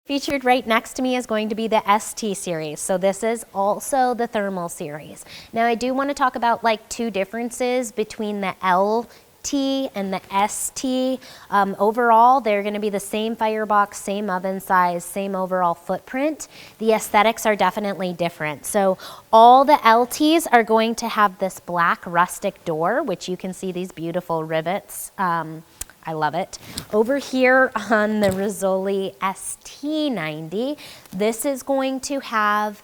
Featured right next to me is going to be the ST series. So this is also the thermal series. Now I do want to talk about like two differences between the LT and the ST. Overall, they're going to be the same firebox, same oven size, same overall footprint. The aesthetics are definitely different. So all the LTs are going to have this black rustic door, which you can see these beautiful rivets. I love it. Over here on the Rizzoli ST90, this is going to have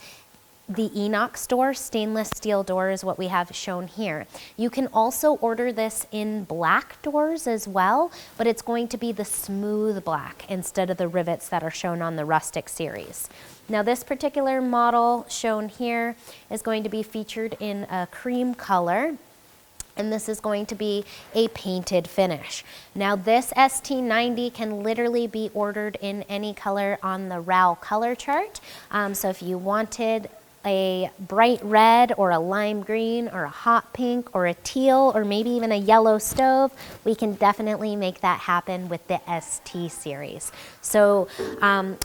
the inox door, stainless steel door is what we have shown here. You can also order this in black doors as well, but it's going to be the smooth black instead of the rivets that are shown on the rustic series. Now this particular model shown here is going to be featured in a cream color, and this is going to be a painted finish. Now this ST90 can literally be ordered in any color on the RAL color chart. So if you wanted a bright red or a lime green or a hot pink or a teal or maybe even a yellow stove, we can definitely make that happen with the ST series. So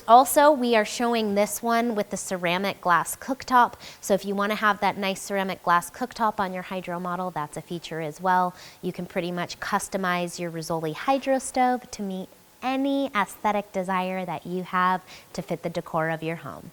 also we are showing this one with the ceramic glass cooktop. So if you want to have that nice ceramic glass cooktop on your Hydro model, that's a feature as well. You can pretty much customize your Rizzoli Hydro stove to meet any aesthetic desire that you have to fit the decor of your home.